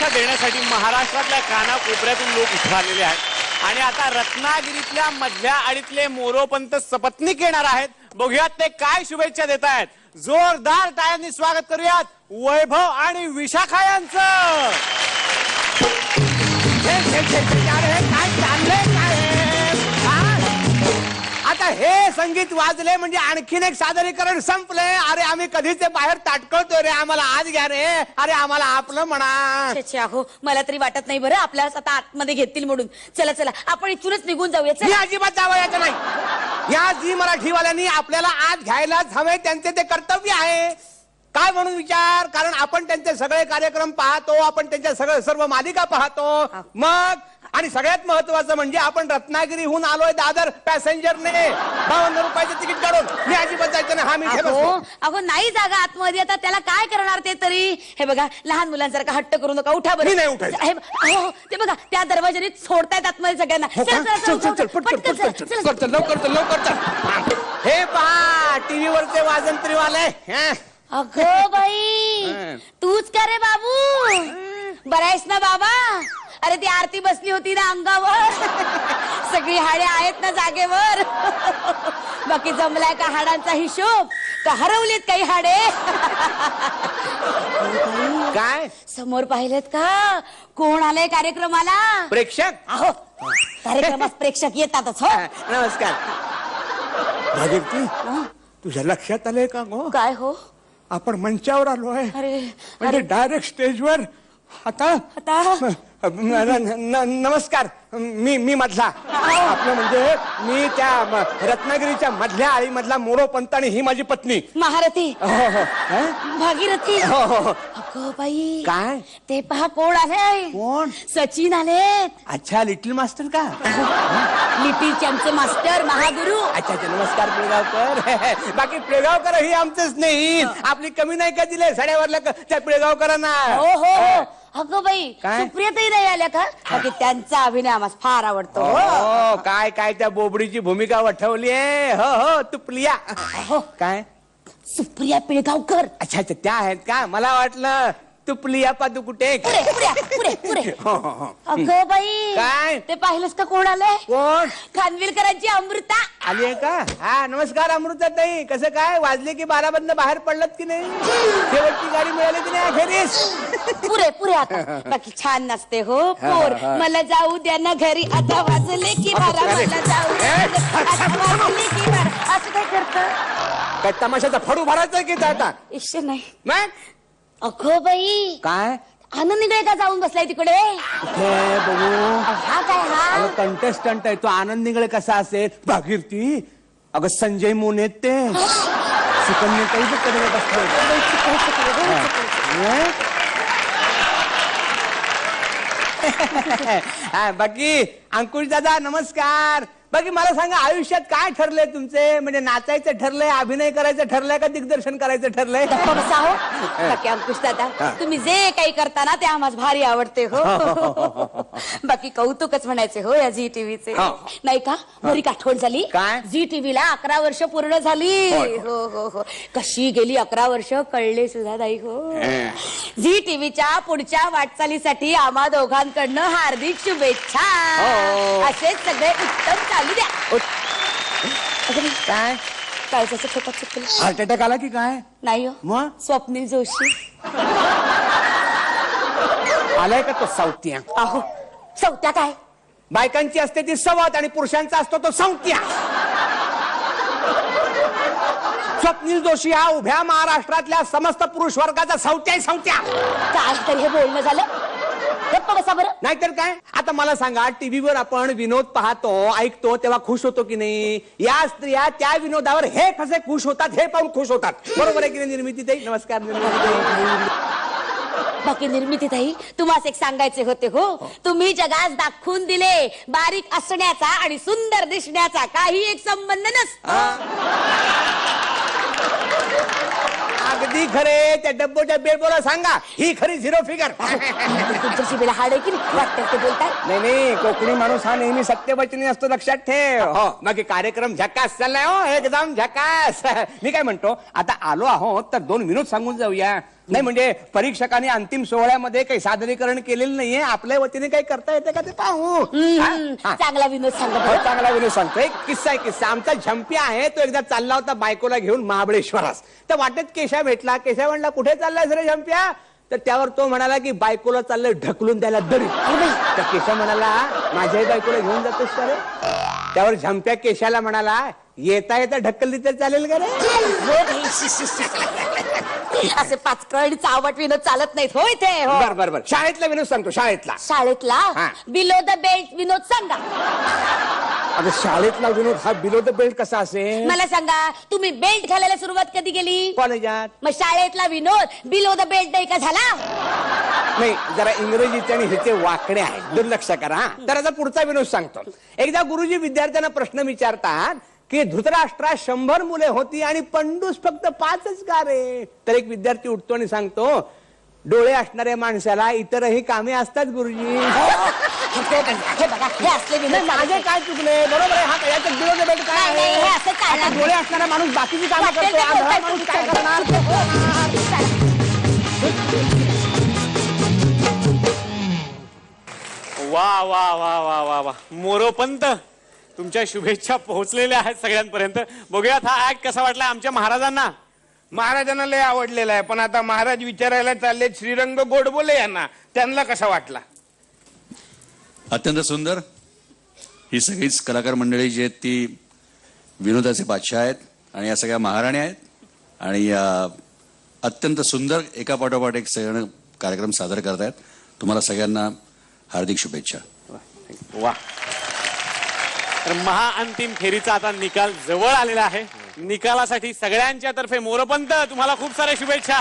शुभेच्छा देण्यासाठी महाराष्ट्रातल्या कानाकोपऱ्यातून लोक इथे आलेले आहेत आणि आता रत्नागिरीतल्या मधल्या आळीतले मोरोपंत सपत्नीक येणार आहेत. बघूयात ते काय शुभेच्छा देत आहेत. जोरदार टाळ्यांनी स्वागत करूयात वैभव आणि विशाखा यांचं. काय चाललंय काय? आता हे संगीत वाजले म्हणजे आणखीन एक सादरीकरण संपले. अरे आम्ही कधीच बाहेर ताटकळतोय रे, आम्हाला आज घ्या रे. अरे आम्हाला आपलं म्हणा. हो मला तरी वाटत नाही बरं आपल्याला आता आतमध्ये घेतील म्हणून. चला चला आपण इथूनच निघून जाऊया. मी अजिबात जावयाचं नाही. या झी मराठीवाल्यांनी आपल्याला आज घ्यायलाच हवे, त्यांचे ते कर्तव्य आहे. काय म्हणून विचार, कारण आपण त्यांचे सगळे कार्यक्रम पाहतो, आपण त्यांच्या सर्व मालिका पाहतो. मग आणि सगळ्यात महत्वाचं म्हणजे आपण रत्नागिरीहून आलोय दादर पॅसेंजरने 52 रुपयाचं तिकीट काढून. मी अजिबात जायचं नाही. हा मी अगो नाही जागा आतमध्ये, आता त्याला काय करणार ते तरी. हे बघा लहान मुलांसारखा हट्ट करू नका, उठा बरं. नाही उठायचं. ते बघा त्या दरवाजाने सोडतायत आतमध्ये सगळ्यांना. लवकर. हे पहा टीव्हीवरचे वाजंत्रीवाले. अगो बाई तूच का रे बाबू? बरा आहेस ना बाबा? अरे ती आरती बसली होती ना अंगावर. सगळी हाडे आहेत ना जागेवर? बाकी जमलाय का हाडांचा हिशोब? का हरवलीत काही हाडे? काय समोर पाहिलेत का कोण आलंय कार्यक्रमाला? प्रेक्षक. अहो कार्यक्रमात प्रेक्षक येतातच. हो नमस्कार. भागीरथी तुझ्या लक्षात आलंय का गो? काय हो? आपण मंचावर आलोय. अरे म्हणजे डायरेक्ट स्टेजवर. आता नमस्कार. मी मधला आपलं म्हणजे मी त्या रत्नागिरीच्या मधल्या आळी मधला मोरोपंत आणि ही माझी पत्नी महारथी. भागीरथी. हो बाई काय ते पहा कोण आले? कोण? सचिन आले. अच्छा लिटिल मास्टर का? Little चॅम्पचे master Mahaguru. अच्छा नमस्कार पिळगावकर. बाकी पिळगावकर ही आमचंच नाही. आपली कमी नाही का दिले साड्यावरल्या त्या पिळगावकरांना? हो अगं बाई काय? सुप्रियाताई नाही आल्या का? बाकी त्यांचा अभिनय आम्हाला फार आवडतो. हो काय त्या बोबडीची भूमिका वठवली आहे. हो तुपलिया. काय सुप्रिया पिळगावकर? अच्छा त्या आहेत का? मला वाटलं तुपलिया पादुकुटे. अगं बाई काय ते पाहिलंस का कोण आलंय? कोण? खानविलकरांची अमृता आली आहे का? हा नमस्कार अमृताताई. कसं काय वाजले की 12 बंद बाहेर पडलत की नाही? शेवटची गाडी मिळाली की नाही अखेरीस? पुरे आता. बाकी छान नसते हो पोर. मला जाऊ द्या ना घरी, आता वाजले की 12. मला जाऊ द्या वाजले की 12. असं काय करत? काय तमाशाचा फडू भरायचा की आता? इश्य नाही. मग अगो बाई काय आनंद निघळे का जाऊन बसलाय तिकडे? बघू. हा काय हा कंटेस्टंट आहे तो. आनंद निगळे कसा असेल? भागीरथी अगं संजय मोने ते सुकन्याताई बाकी अंकुश दादा नमस्कार. बाकी मला सांगा आयुष्यात काय ठरलंय तुमचे? म्हणजे नाचायचं ठरलंय, अभिनय करायचं ठरलंय का दिग्दर्शन करायचं ठरलंय? बाकी अंकुश दादा तुम्ही जे काही करता ना ते आम्हाला भारी आवडते हो. बाकी कौतुकच म्हणायचे हो या झी टीव्हीचे. नाही का? बरी आठवण झाली काय? झी टीव्हीला 11 वर्ष पूर्ण झाली. हो कशी गेली 11 वर्ष कळले सुद्धा नाही हो. झी टीव्हीच्या पुढच्या वाटचालीसाठी आम्हा दोघांकडनं हार्दिक शुभेच्छा. असेच सगळे उत्तम चालू द्या. काय काय तसं छोटा चुकलं? हार्ट अटॅक आला की काय? नाही हो. मग स्वप्नील जोशी आलाय का तो सावत्या? अहो सवत्या काय? बायकांची असते ती सवत आणि पुरुषांचा असतो तो संवत्या. स्वप्नील जोशी हा उभ्या महाराष्ट्रातल्या समस्त पुरुष वर्गाचा संवत्या. काय तरी हे बोलणं झालं? गप्प बसा बरं. नाहीतर काय? आता मला सांगा टीव्हीवर आपण विनोद पाहतो ऐकतो तेव्हा खुश होतो की नाही? या स्त्रिया त्या विनोदावर हे कसे खुश होतात हे पाहून खुश होतात. बरोबर आहे की नाही निर्मितीताई? नमस्कार निर्मितीताई. बाकी निर्मितीताई तुम्हाला एक सांगायचे होते हो. तुम्ही जगास दाखवून दिले बारीक असण्याचा आणि सुंदर दिसण्याचा काही एक संबंध नसतो. अगदी खरे. त्या डब्बोच्या बेडबोला सांगा ही खरी झिरो फिगर. तुमच्याशी बेला हाड आहे की नाही? वाटतं ते बोलताय. नाही कोकणी माणूस हा नेहमी सत्यवचनी असतो लक्षात ठेव. हो बाकी कार्यक्रम झकास चाललाय हो एकदम झकास. मी काय म्हणतो आता आलो आहोत तर 2 विनोद सांगून जाऊया. नाही म्हणजे परीक्षकांनी अंतिम सोहळ्यामध्ये काही सादरीकरण केलेलं नाहीये, आपल्या वतीने काही करता येते का ते पाहू. हा? चांगला विनोद सांगा हो, बरं. चांगला विनोद सांगतो. एक किस्सा आहे किस्सा. आमचा झंपी आहे, तो एकदा चालला होता बायकोला घेऊन महाबळेश्वरास. तर वाटेत केशा भेटला. केशा म्हणला, कुठे चाललायस रे झंप्या? तर त्यावर तो म्हणाला की बायकोला चाललंय ढकलून द्यायला दरी. तर केशा म्हणाला, माझ्याही बायकोला घेऊन जातोस का रे? त्यावर झंप्या केशाला म्हणाला, येता येता ढकलली तर चालेल का रे? हो बाई, असे पाचकळ आणि चावट विनोद चालत नाहीत. होय ते हो. बर बर बर. शाळेतला विनोद सांगतो, शाळेतला. शाळेतला हा. बिलो द बेल्ट विनोद सांगा. आता शाळेतला विनोद हा बिलो द बेल्ट कसा असेल? मला सांगा, तुम्ही बेल्ट घालायला सुरुवात कधी केली? कॉलेजात. मग शाळेतला विनोद बिलो द बेल्ट नाही का झाला? नाही, जरा इंग्रजीचे आणि ह्याचे वाकडे आहेत, दुर्लक्ष करा. हा. तर आता पुढचा विनोद सांगतो. एकदा गुरुजी विद्यार्थ्यांना प्रश्न विचारतात की धृतराष्ट्रात 100 मुले होती आणि पंडूस फक्त 5च का रे? तर एक विद्यार्थी उठतो आणि सांगतो, डोळे असणाऱ्या माणसाला इतरही कामे असतात गुरुजी. हे बघा, हे असले विनोद माझे काय चुकले? बरोबर आहे. हा याच्यात बिलो द बेल्ट काय नाही, नाही, हे आहे? असं चालणार आता डोळे असणारा माणूस बाकीची कामं वाटेल करतो, ते आंधळा बोलताय माणूस तुम्ही, काय चला. वा वा वा वा वा वा. मोरोपंत, तुमच्या शुभेच्छा पोहोचलेल्या आहेत सगळ्यांपर्यंत. बघूयात हा ऍक्ट कसा वाटला आमच्या महाराजांना. महाराजांना लय आवडलेला आहे, पण आता महाराज विचारायला चालले श्रीरंग गोडबोले यांना, त्यांना कसा वाटला? अत्यंत सुंदर. ही सगळीच कलाकार मंडळी जी आहेत ती विनोदाचे बादशाह आहेत आणि या सगळ्या महाराणी आहेत आणि अत्यंत सुंदर एका पाठोपाठ एक सगळं कार्यक्रम सादर करतायत. तुम्हाला सगळ्यांना हार्दिक शुभेच्छा. वा. तर महाअंतिम फेरीचा आता निकाल जवळ आलेला आहे. निकालासाठी सगळ्यांच्या तर्फे मोरोपंत तुम्हाला खूप साऱ्या शुभेच्छा.